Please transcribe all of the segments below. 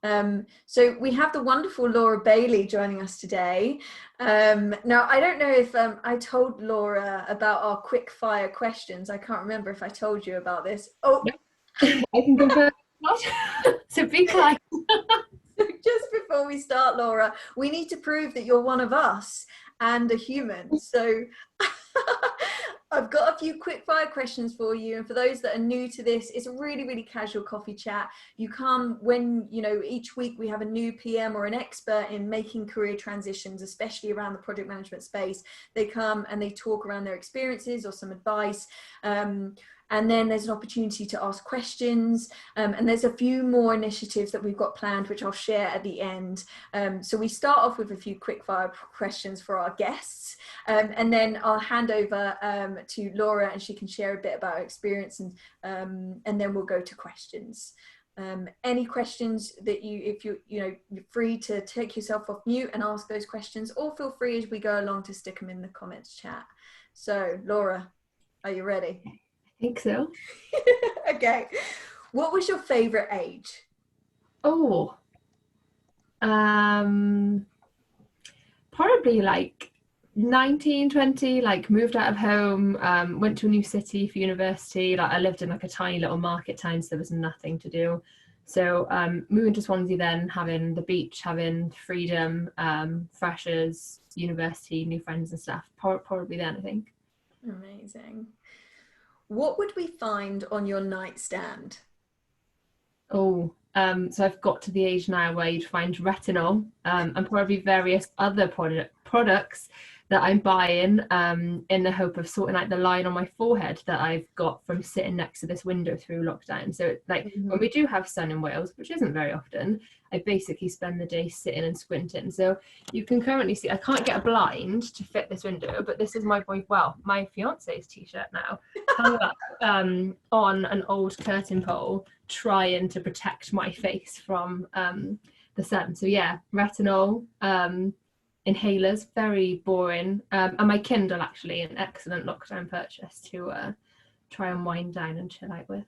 So we have the wonderful Laura Bailey joining us today. Now, I don't know if I told Laura about our quick fire questions. I can't remember if I told you about this. Oh, I can confirm not. So be kind. Just before we start, Laura, we need to prove that you're one of us and a human. So I've got a few quick fire questions for you. And for those that are new to this, it's a really, really casual coffee chat. You come when, each week we have a new PM or an expert in making career transitions, especially around the project management space. They come and they talk around their experiences or some advice. And then there's an opportunity to ask questions. And there's a few more initiatives that we've got planned, which I'll share at the end. So we start off with a few quickfire questions for our guests. And then I'll hand over to Laura and she can share a bit about her experience and then we'll go to questions. Any questions that if you're free to take yourself off mute and ask those questions, or feel free as we go along to stick them in the comments chat. So Laura, are you ready? I think so. Okay. What was your favorite age? Oh, probably like 19, 20, like moved out of home, went to a new city for university. Like I lived in like a tiny little market town, so there was nothing to do. So moving to Swansea then, having the beach, having freedom, freshers, university, new friends and stuff. Probably then, I think. Amazing. What would we find on your nightstand? So I've got to the age now where you'd find retinol and probably various other products that I'm buying in the hope of sorting out the line on my forehead that I've got from sitting next to this window through lockdown. So like when we do have sun in Wales, which isn't very often, I basically spend the day sitting and squinting. So you can currently see I can't get a blind to fit this window, but this is my fiance's t-shirt now hung up on an old curtain pole, trying to protect my face from the sun. So yeah, retinol, inhalers, very boring, and my Kindle, actually an excellent lockdown purchase to try and wind down and chill out with.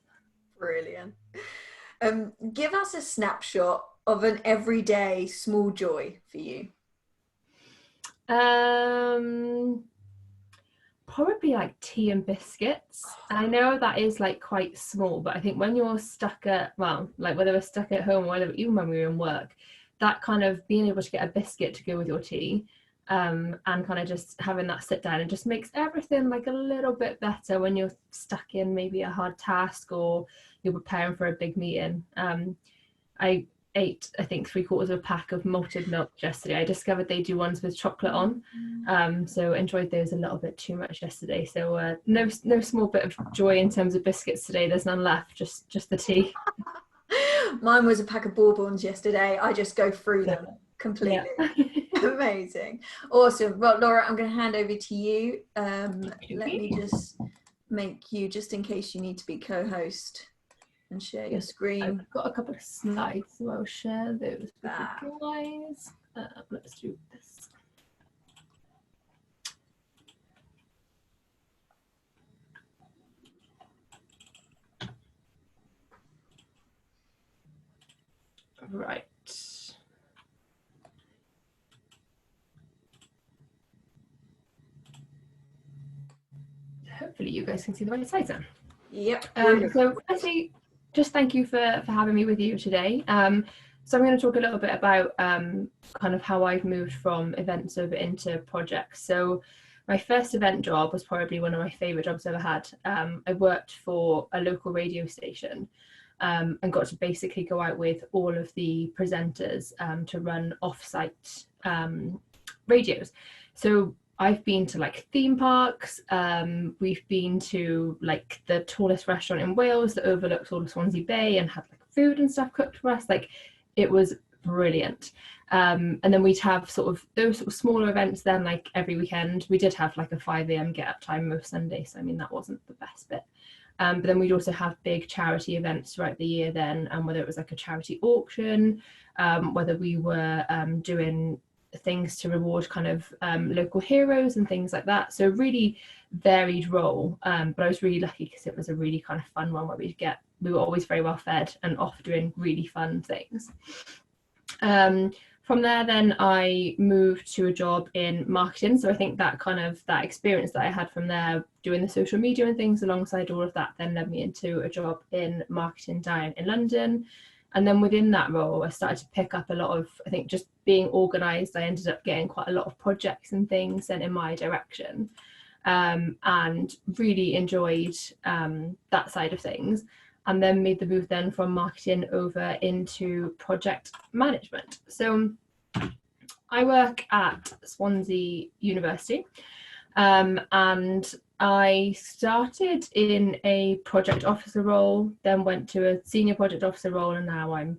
Brilliant. Give us a snapshot of an everyday small joy for you. Probably like tea and biscuits. I know that is like quite small, but I think when you're stuck at, well, like whether we're stuck at home or whether, even when we were in work, that kind of being able to get a biscuit to go with your tea and kind of just having that sit down, it just makes everything like a little bit better when you're stuck in maybe a hard task or you're preparing for a big meeting. I ate, I think, 3/4 of a pack of malted milk yesterday. I discovered they do ones with chocolate on, so enjoyed those a little bit too much yesterday. So no small bit of joy in terms of biscuits today. There's none left, just the tea. Mine was a pack of bourbons yesterday. I just go through them completely. Yeah. Amazing. Awesome. Well, Laura, I'm going to hand over to you. Let me just make you, just in case you need to be co-host, and share your screen. I've got a couple of slides, so I'll share those with you guys. Let's do this. Right. Hopefully you guys can see the right slides then. Yep. So firstly, just thank you for having me with you today. So I'm going to talk a little bit about kind of how I've moved from events over into projects. So my first event job was probably one of my favourite jobs I've ever had. I worked for a local radio station and got to basically go out with all of the presenters to run off-site radios. So I've been to like theme parks, we've been to like the tallest restaurant in Wales that overlooks all of Swansea Bay and had like food and stuff cooked for us. Like it was brilliant. And then we'd have sort of those sort of smaller events then, like every weekend. We did have like a 5 a.m. get up time most Sundays, so I mean that wasn't the best bit. But then we'd also have big charity events throughout the year then, whether it was like a charity auction, whether we were doing things to reward kind of local heroes and things like that. So really varied role, but I was really lucky because it was a really kind of fun one where we were always very well fed and off doing really fun things. From there, then I moved to a job in marketing. So I think that experience that I had from there, doing the social media and things alongside all of that, then led me into a job in marketing down in London. And then within that role, I started to pick up a lot of, I think, just being organised. I ended up getting quite a lot of projects and things sent in my direction, and really enjoyed that side of things. And then made the move then from marketing over into project management. So I work at Swansea University, and I started in a project officer role, then went to a senior project officer role, and now I'm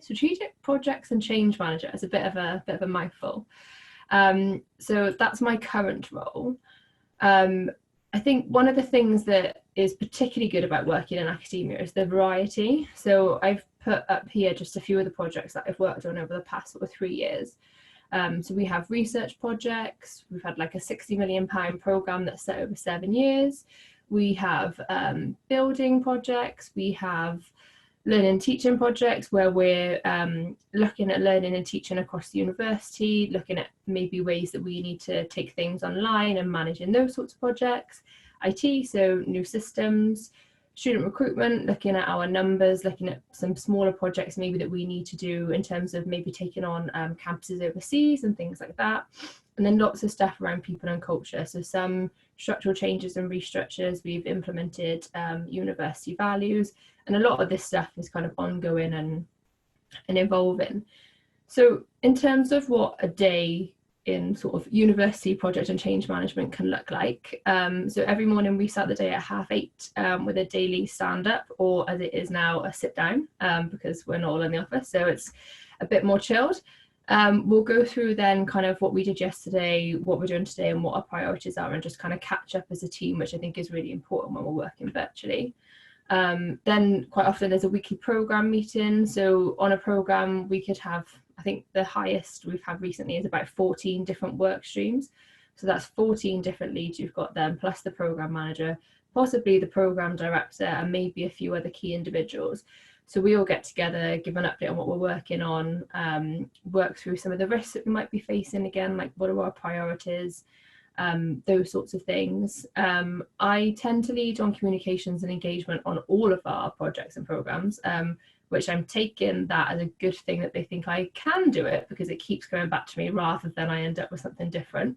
strategic projects and change manager. It's a bit of a mouthful. So that's my current role. I think one of the things that is particularly good about working in academia is the variety. So I've put up here just a few of the projects that I've worked on over the past sort of 3 years. So we have research projects. We've had like a £60 million programme that's set over 7 years. We have building projects. We have learning and teaching projects where we're looking at learning and teaching across the university, looking at maybe ways that we need to take things online and managing those sorts of projects. IT, so new systems, student recruitment, looking at our numbers, looking at some smaller projects maybe that we need to do in terms of maybe taking on campuses overseas and things like that. And then lots of stuff around people and culture. So some structural changes and restructures. We've implemented university values, and a lot of this stuff is kind of ongoing and evolving. So in terms of what a day in sort of university project and change management can look like. So every morning we start the day at 8:30 with a daily stand up, or as it is now, a sit down, because we're not all in the office. So it's a bit more chilled. We'll go through then kind of what we did yesterday, what we're doing today, and what our priorities are, and just kind of catch up as a team, which I think is really important when we're working virtually. Then quite often there's a weekly program meeting. So on a program we could have, I think the highest we've had recently is about 14 different work streams. So that's 14 different leads you've got then, plus the program manager, possibly the program director, and maybe a few other key individuals. So we all get together, give an update on what we're working on, work through some of the risks that we might be facing, again, like what are our priorities, those sorts of things. I tend to lead on communications and engagement on all of our projects and programs, which I'm taking that as a good thing that they think I can do it, because it keeps going back to me rather than I end up with something different.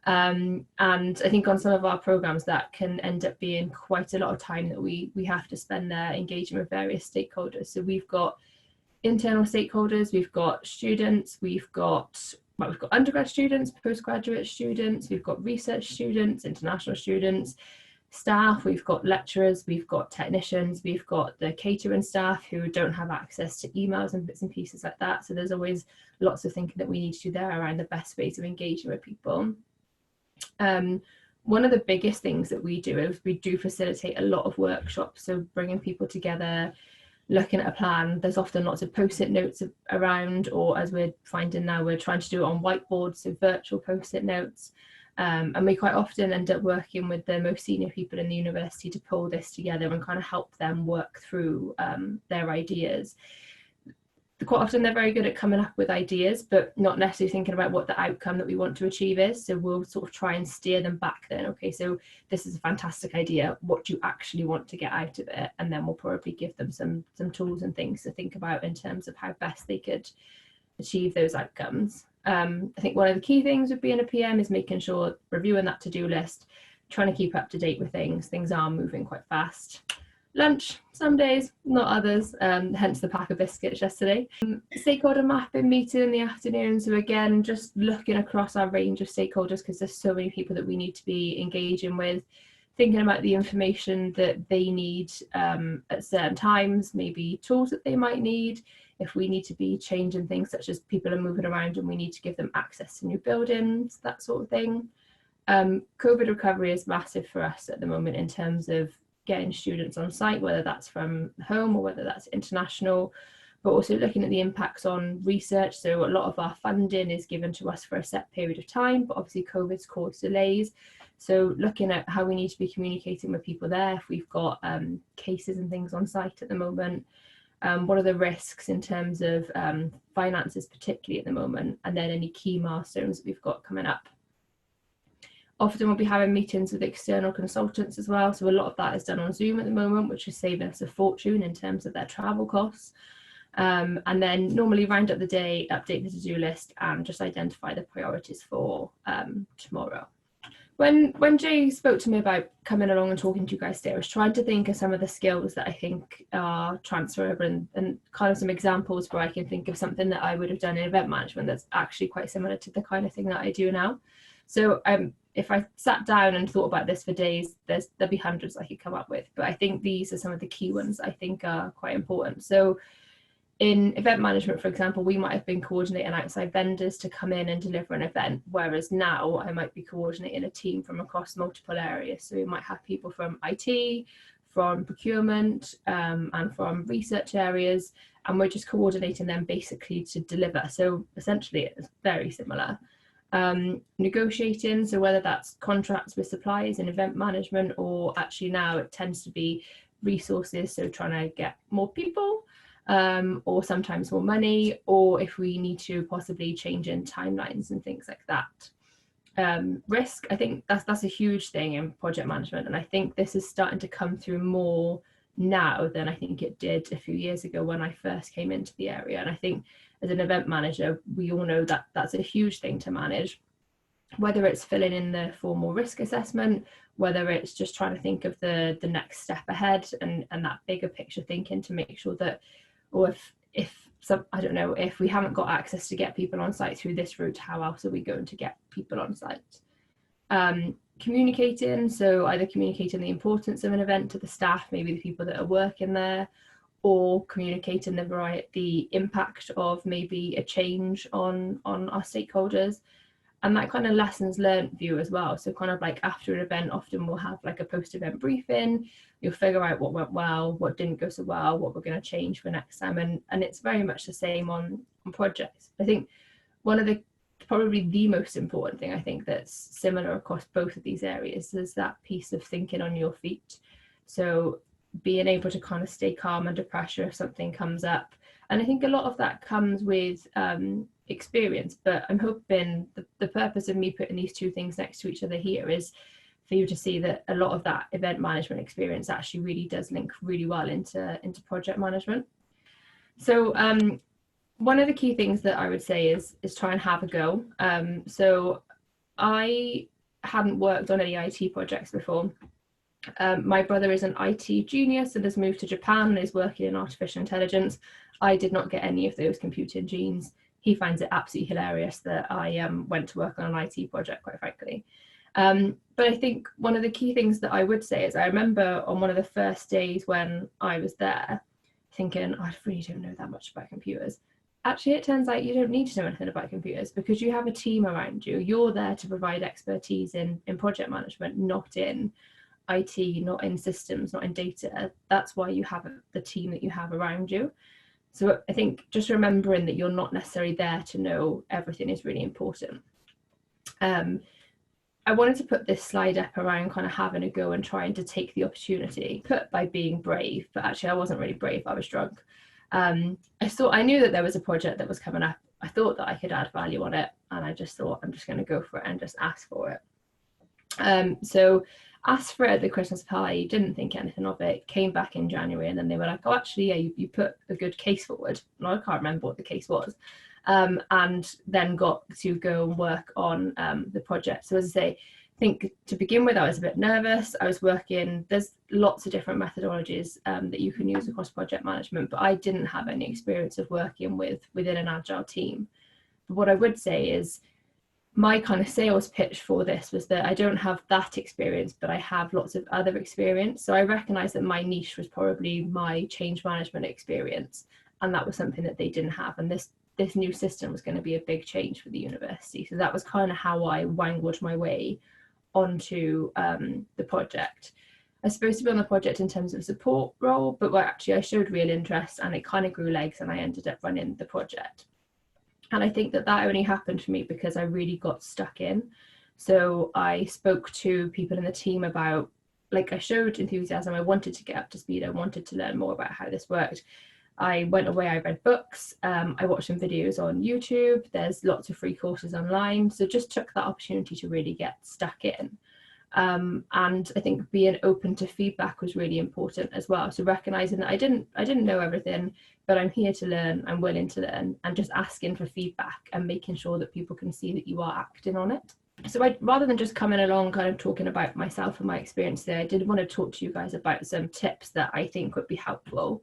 And I think on some of our programs that can end up being quite a lot of time that we have to spend there engaging with various stakeholders. So we've got internal stakeholders, we've got students, we've got undergrad students, postgraduate students, we've got research students, international students, staff, we've got lecturers, we've got technicians, we've got the catering staff who don't have access to emails and bits and pieces like that. So there's always lots of thinking that we need to do there around the best ways of engaging with people. One of the biggest things that we do is we do facilitate a lot of workshops, so bringing people together, looking at a plan. There's often lots of post-it notes around, or as we're finding now, we're trying to do it on whiteboards, so virtual post-it notes. And we quite often end up working with the most senior people in the university to pull this together and kind of help them work through their ideas. Quite often they're very good at coming up with ideas, but not necessarily thinking about what the outcome that we want to achieve is. So we'll sort of try and steer them back then. Okay, so this is a fantastic idea. What do you actually want to get out of it? And then we'll probably give them some tools and things to think about in terms of how best they could achieve those outcomes. I think one of the key things with being a PM is making sure, reviewing that to-do list, trying to keep up to date with things. Things are moving quite fast. Lunch, some days, not others, hence the pack of biscuits yesterday. Stakeholder mapping meeting in the afternoon. So again, just looking across our range of stakeholders, because there's so many people that we need to be engaging with, thinking about the information that they need at certain times, maybe tools that they might need, if we need to be changing things such as people are moving around and we need to give them access to new buildings, that sort of thing. COVID recovery is massive for us at the moment in terms of getting students on site, whether that's from home or whether that's international. but also looking at the impacts on research. So a lot of our funding is given to us for a set period of time, but obviously COVID's caused delays. So looking at how we need to be communicating with people there, if we've got cases and things on site at the moment, what are the risks in terms of finances, particularly at the moment, and then any key milestones that we've got coming up. Often we'll be having meetings with external consultants as well. So a lot of that is done on Zoom at the moment, which is saving us a fortune in terms of their travel costs. And then normally round up the day, update the to-do list and just identify the priorities for tomorrow. When Jay spoke to me about coming along and talking to you guys today, I was trying to think of some of the skills that I think are transferable and kind of some examples where I can think of something that I would have done in event management that's actually quite similar to the kind of thing that I do now. So if I sat down and thought about this for days, there'll be hundreds I could come up with, but I think these are some of the key ones I think are quite important. So in event management, for example, we might have been coordinating outside vendors to come in and deliver an event, whereas now I might be coordinating a team from across multiple areas. So we might have people from IT, from procurement, and from research areas, and we're just coordinating them basically to deliver. So essentially it's very similar. Negotiating, so whether that's contracts with suppliers in event management, or actually now it tends to be resources, so trying to get more people, or sometimes more money, or if we need to possibly change in timelines and things like that. Risk, I think that's a huge thing in project management, and I think this is starting to come through more now than I think it did a few years ago when I first came into the area. And I think as an event manager, we all know that that's a huge thing to manage, whether it's filling in the formal risk assessment, whether it's just trying to think of the next step ahead and that bigger picture thinking to make sure that, or if some, I don't know, if we haven't got access to get people on site through this route, how else are we going to get people on site? Communicating, so either communicating the importance of an event to the staff, maybe the people that are working there, or communicating the impact of maybe a change on our stakeholders, and that kind of lessons learned view as well. So kind of like after an event, often we'll have like a post-event briefing. You'll figure out what went well, what didn't go so well, what we're going to change for next time, and it's very much the same on projects. I think one of the probably the most important thing I think that's similar across both of these areas is that piece of thinking on your feet. So being able to kind of stay calm under pressure if something comes up. And I think a lot of that comes with experience, but I'm hoping the purpose of me putting these two things next to each other here is for you to see that a lot of that event management experience actually really does link really well into project management. So one of the key things that I would say is try and have a go. So I hadn't worked on any IT projects before. My brother is an IT genius and has moved to Japan and is working in artificial intelligence. I did not get any of those computing genes. He finds it absolutely hilarious that I went to work on an IT project, quite frankly. But I think one of the key things that I would say is I remember on one of the first days when I was there thinking, I really don't know that much about computers. Actually, it turns out you don't need to know anything about computers because you have a team around you. You're there to provide expertise in project management, not in IT, not in systems, not in data. That's why you have the team that you have around you. So I think just remembering that you're not necessarily there to know everything is really important. I wanted to put this slide up around kind of having a go and trying to take the opportunity, put by being brave, but actually I wasn't really brave, I was drunk. I knew that there was a project that was coming up. I thought that I could add value on it, and I just thought I'm just going to go for it and just ask for it. So asked for it at the Christmas party, didn't think anything of it, came back in January, and then they were like, oh, actually, yeah, you put a good case forward. And I can't remember what the case was. And then got to go and work on the project. So as I say, I think to begin with, I was a bit nervous. I was working, there's lots of different methodologies that you can use across project management, but I didn't have any experience of working within an agile team. But what I would say is my kind of sales pitch for this was that I don't have that experience, but I have lots of other experience. So I recognized that my niche was probably my change management experience, and that was something that they didn't have. And this new system was going to be a big change for the university. So that was kind of how I wangled my way onto the project. was supposed to be on the project in terms of a support role, but actually I showed real interest and it kind of grew legs and I ended up running the project. And I think that only happened for me because I really got stuck in. So I spoke to people in the team about, like, I showed enthusiasm, I wanted to get up to speed, I wanted to learn more about how this worked. I went away, I read books, I watched some videos on YouTube, there's lots of free courses online, so just took that opportunity to really get stuck in. And I think being open to feedback was really important as well. So recognizing that I didn't know everything, but I'm here to learn, I'm willing to learn, and just asking for feedback and making sure that people can see that you are acting on it. So rather than just coming along kind of talking about myself and my experience there, I did want to talk to you guys about some tips that I think would be helpful.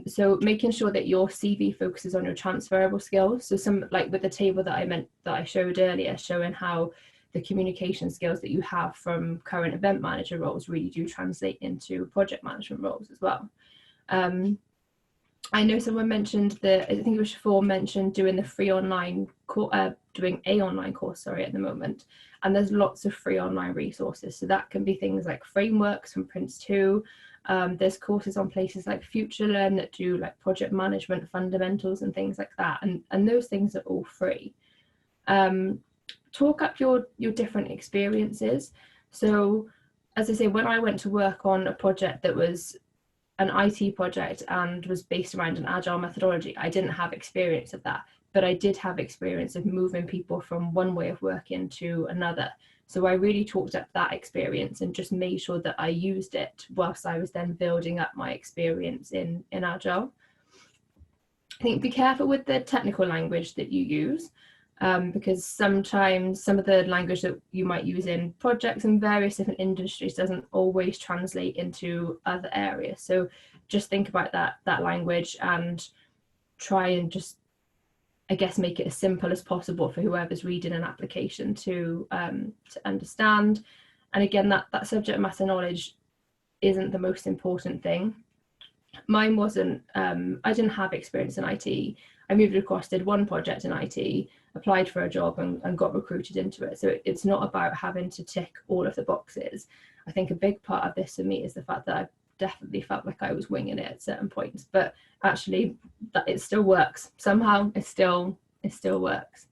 So making sure that your CV focuses on your transferable skills. So some, like with the table that I showed earlier, showing how the communication skills that you have from current event manager roles really do translate into project management roles as well. I know someone mentioned I think it was Siobhan mentioned doing the free online doing a online course, at the moment. And there's lots of free online resources. So that can be things like frameworks from Prince2. There's courses on places like FutureLearn that do like project management fundamentals and things like that. And those things are all free. Talk up your different experiences. So as I say, when I went to work on a project that was an IT project and was based around an agile methodology, I didn't have experience of that, but I did have experience of moving people from one way of working to another. So I really talked up that experience and just made sure that I used it whilst I was then building up my experience in agile. I think be careful with the technical language that you use. Because sometimes some of the language that you might use in projects in various different industries doesn't always translate into other areas. So just think about that language and try and just, I guess, make it as simple as possible for whoever's reading an application to understand. And again, that subject matter knowledge isn't the most important thing. Mine wasn't, I didn't have experience in IT. I moved across, did one project in IT, applied for a job and got recruited into it. So it's not about having to tick all of the boxes. I think a big part of this for me is the fact that I definitely felt like I was winging it at certain points, but actually that it still works. Somehow it still works.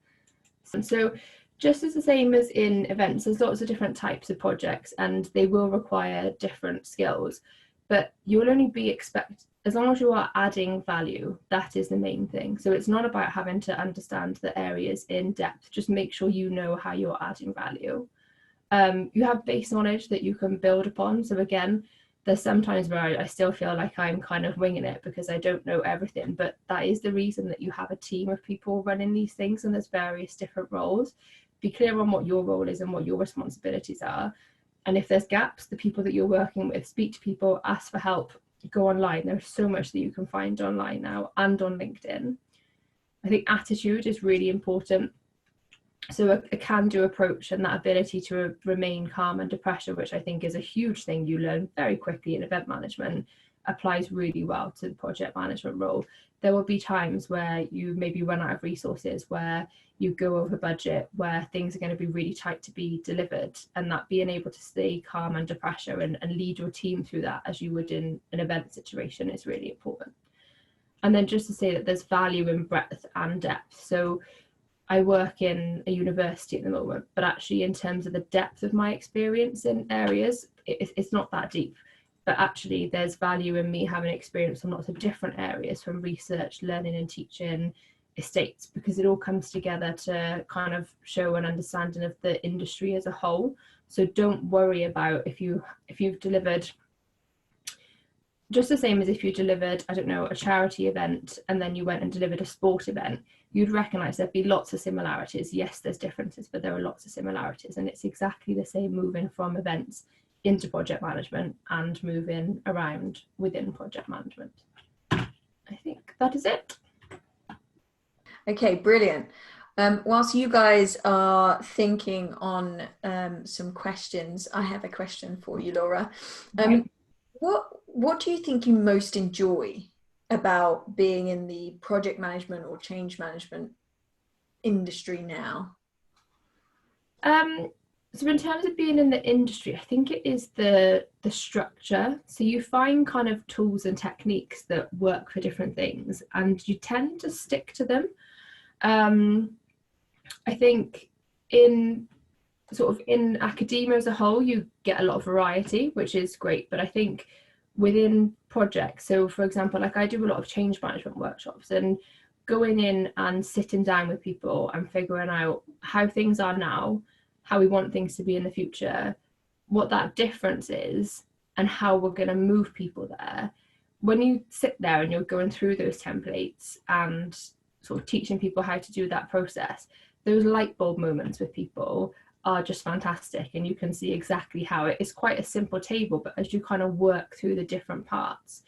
And so just as the same as in events, there's lots of different types of projects and they will require different skills, but you'll only be expected, as long as you are adding value, that is the main thing. So it's not about having to understand the areas in depth, just make sure you know how you're adding value. You have base knowledge that you can build upon. So again, there's sometimes where I still feel like I'm kind of winging it because I don't know everything, but that is the reason that you have a team of people running these things and there's various different roles. Be clear on what your role is and what your responsibilities are. And if there's gaps, the people that you're working with, speak to people, ask for help, go online. There's so much that you can find online now and on LinkedIn. I think attitude is really important. So a can-do approach and that ability to remain calm under pressure, which I think is a huge thing you learn very quickly in event management, applies really well to the project management role. There will be times where you maybe run out of resources, where you go over budget, where things are going to be really tight to be delivered, and that being able to stay calm under pressure and lead your team through that as you would in an event situation is really important. And then just to say that there's value in breadth and depth. So I work in a university at the moment, but actually in terms of the depth of my experience in areas, it's not that deep. But actually there's value in me having experience in lots of different areas, from research, learning and teaching, estates, because it all comes together to kind of show an understanding of the industry as a whole. So don't worry about if you've delivered, just the same as if you delivered, I don't know, a charity event and then you went and delivered a sport event, you'd recognise there'd be lots of similarities. Yes, there's differences, but there are lots of similarities, and it's exactly the same moving from events into project management and moving around within project management. I think that is it. Okay, brilliant. Whilst you guys are thinking on some questions, I have a question for you, Laura. What do you think you most enjoy about being in the project management or change management industry now? So in terms of being in the industry, I think it is the structure. So you find kind of tools and techniques that work for different things, and you tend to stick to them. I think in in academia as a whole, you get a lot of variety, which is great. But I think within projects, so for example, like I do a lot of change management workshops, and going in and sitting down with people and figuring out how things are now, how we want things to be in the future, what that difference is, and how we're going to move people there. When you sit there and you're going through those templates and sort of teaching people how to do that process, those light bulb moments with people are just fantastic, and you can see exactly how it is quite a simple table, but as you kind of work through the different parts,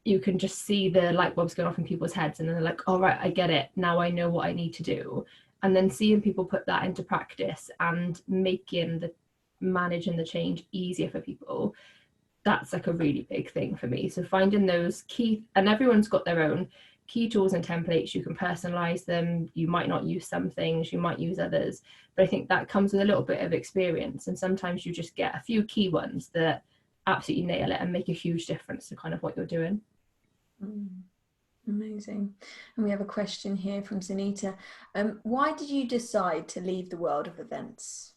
you can just see the light bulbs going off in people's heads, and then they're like, all right, I get it, now I know what I need to do. And then seeing people put that into practice and managing the change easier for people, that's like a really big thing for me. So finding those key, and everyone's got their own key tools and templates, you can personalize them, you might not use some things, you might use others, but I think that comes with a little bit of experience, and sometimes you just get a few key ones that absolutely nail it and make a huge difference to kind of what you're doing. Amazing. And we have a question here from Sunita. Why did you decide to leave the world of events?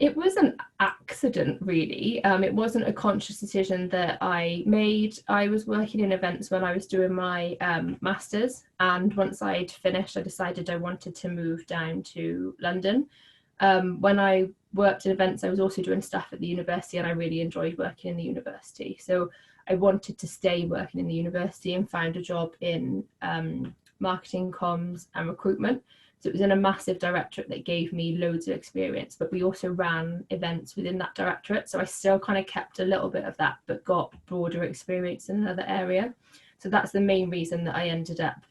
It was an accident, really. It wasn't a conscious decision that I made. I was working in events when I was doing my master's, and once I'd finished, I decided I wanted to move down to London. When I worked in events, I was also doing stuff at the university, and I really enjoyed working in the university. So I wanted to stay working in the university and found a job in marketing, comms, and recruitment. So it was in a massive directorate that gave me loads of experience, but we also ran events within that directorate. So I still kind of kept a little bit of that, but got broader experience in another area. So that's the main reason that I ended up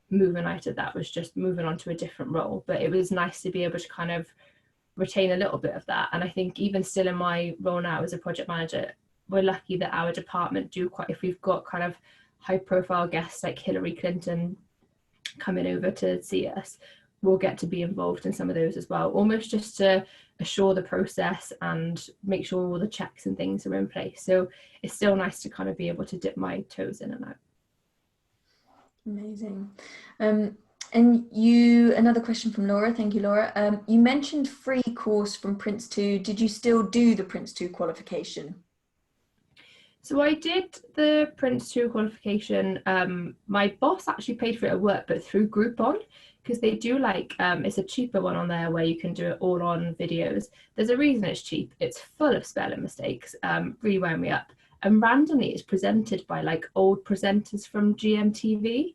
moving out of that, was just moving on to a different role. But it was nice to be able to kind of retain a little bit of that. And I think even still in my role now as a project manager, we're lucky that our department do quite, if we've got kind of high profile guests like Hillary Clinton coming over to see us, we'll get to be involved in some of those as well, almost just to assure the process and make sure all the checks and things are in place. So it's still nice to kind of be able to dip my toes in and out. Amazing. And another question from Laura. Thank you, Laura. You mentioned free course from Prince 2. Did you still do the Prince 2 qualification? So I did the Prince 2 qualification. My boss actually paid for it at work, but through Groupon, because they do it's a cheaper one on there where you can do it all on videos. There's a reason it's cheap. It's full of spelling mistakes, really wound me up. And randomly it's presented by old presenters from GMTV.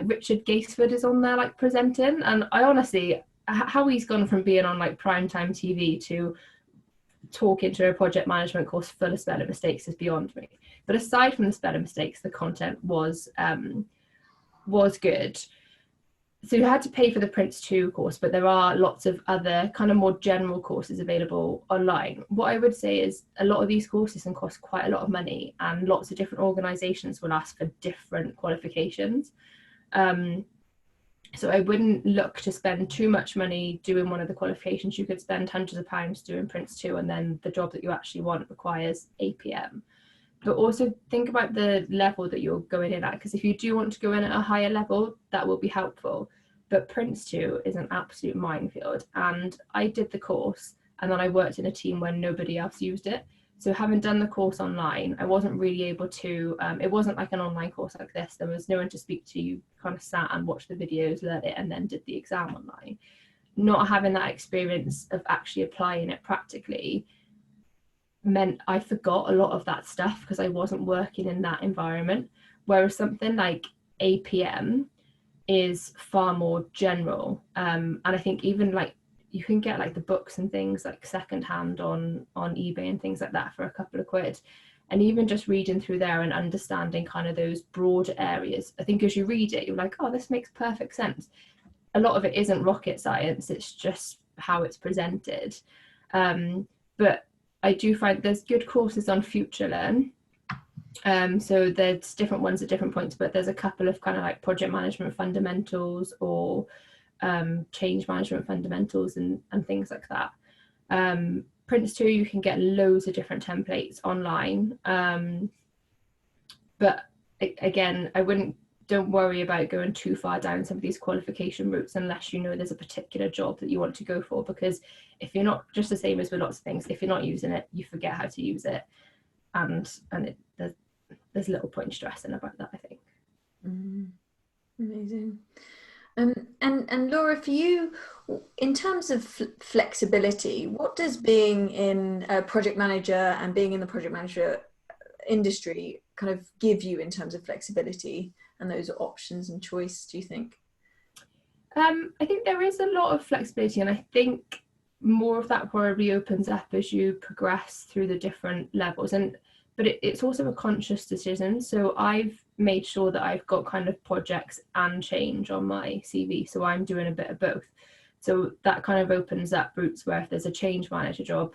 Richard Gasford is on there presenting. And I honestly, how he's gone from being on primetime TV to talking to a project management course full of spelling mistakes is beyond me. But aside from the spelling mistakes, the content was good. So you had to pay for the Prince 2 course, but there are lots of other kind of more general courses available online. What I would say is a lot of these courses can cost quite a lot of money, and lots of different organizations will ask for different qualifications. So I wouldn't look to spend too much money doing one of the qualifications. You could spend hundreds of pounds doing Prince 2, and then the job that you actually want requires APM. But also think about the level that you're going in at, because if you do want to go in at a higher level, that will be helpful. But Prince 2 is an absolute minefield. And I did the course, and then I worked in a team where nobody else used it. So having done the course online, I wasn't really able to, it wasn't like an online course like this. There was no one to speak to. You kind of sat and watched the videos, learned it, and then did the exam online. Not having that experience of actually applying it practically meant I forgot a lot of that stuff because I wasn't working in that environment. Whereas something like APM is far more general. And I think even you can get the books and things secondhand on eBay and things like that for a couple of quid. And even just reading through there and understanding kind of those broader areas, I think as you read it, you're like, oh, this makes perfect sense. A lot of it isn't rocket science, it's just how it's presented. But I do find there's good courses on FutureLearn. So there's different ones at different points, but there's a couple of kind of project management fundamentals or change management fundamentals and things like that. Prince 2, you can get loads of different templates online, but again, don't worry about going too far down some of these qualification routes unless you know there's a particular job that you want to go for, because if you're not, just the same as with lots of things, if you're not using it, you forget how to use it, and there's little point stressing about that, I think. Amazing. And Laura, for you, in terms of flexibility, what does being in a project manager and being in the project manager industry kind of give you in terms of flexibility and those options and choice, do you think? I think there is a lot of flexibility, and I think more of that probably opens up as you progress through the different levels. But it's also a conscious decision. So I've made sure that I've got kind of projects and change on my CV. So I'm doing a bit of both. So that kind of opens up routes where if there's a change manager job,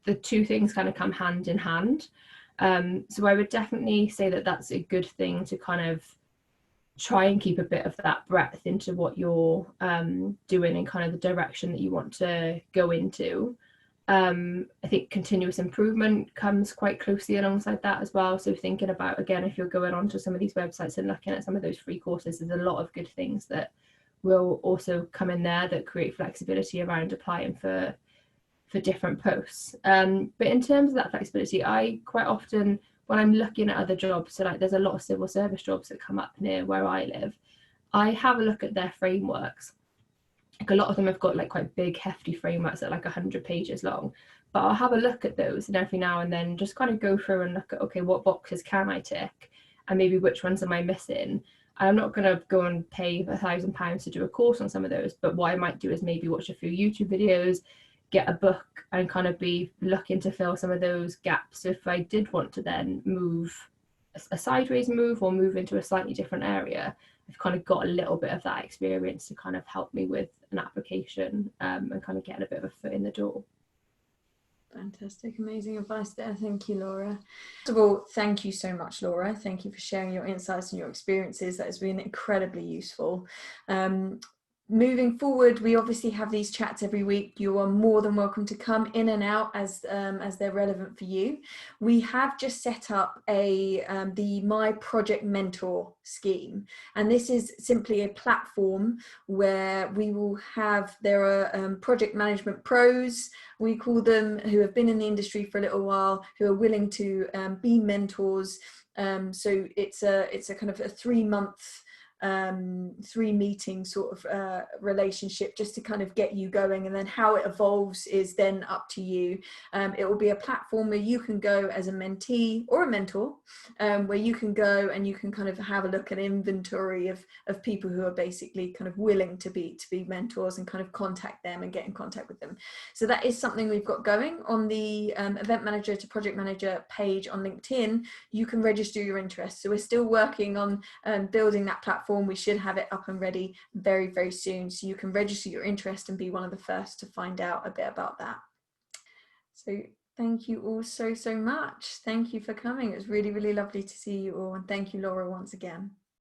the two things kind of come hand in hand. So I would definitely say that that's a good thing to kind of try and keep a bit of that breadth into what you're doing and kind of the direction that you want to go into. I think continuous improvement comes quite closely alongside that as well. So thinking about, again, if you're going onto some of these websites and looking at some of those free courses, there's a lot of good things that will also come in there that create flexibility around applying for different posts. But in terms of that flexibility, I quite often, when I'm looking at other jobs, so like there's a lot of civil service jobs that come up near where I live, I have a look at their frameworks. Like a lot of them have got like quite big hefty frameworks that are like 100 pages long, but I'll have a look at those and every now and then just kind of go through and look at, okay, what boxes can I tick and maybe which ones am I missing. And I'm not going to go and pay £1,000 to do a course on some of those, but what I might do is maybe watch a few YouTube videos, get a book, and kind of be looking to fill some of those gaps. So if I did want to then move a sideways move or move into a slightly different area, I've kind of got a little bit of that experience to kind of help me with an application and kind of getting a bit of a foot in the door. Fantastic, amazing advice there. Thank you, Laura. First of all, thank you so much, Laura. Thank you for sharing your insights and your experiences. That has been incredibly useful. Moving forward, we obviously have these chats every week. You are more than welcome to come in and out as they're relevant for you. We have just set up the My Project Mentor scheme, and this is simply a platform where we will have, there are project management pros, we call them, who have been in the industry for a little while, who are willing to be mentors. So it's a kind of a 3-month 3-meeting sort of relationship just to kind of get you going, and then how it evolves is then up to you. It will be a platform where you can go as a mentee or a mentor, where you can go and you can kind of have a look at inventory of people who are basically kind of willing to be mentors and kind of contact them and get in contact with them. So that is something we've got going on the event manager to project manager page on LinkedIn. You can register your interest. So we're still working on building that platform. We should have it up and ready very, very soon. So you can register your interest and be one of the first to find out a bit about that. So thank you all so much. Thank you for coming. It was really, really lovely to see you all. And thank you, Laura, once again.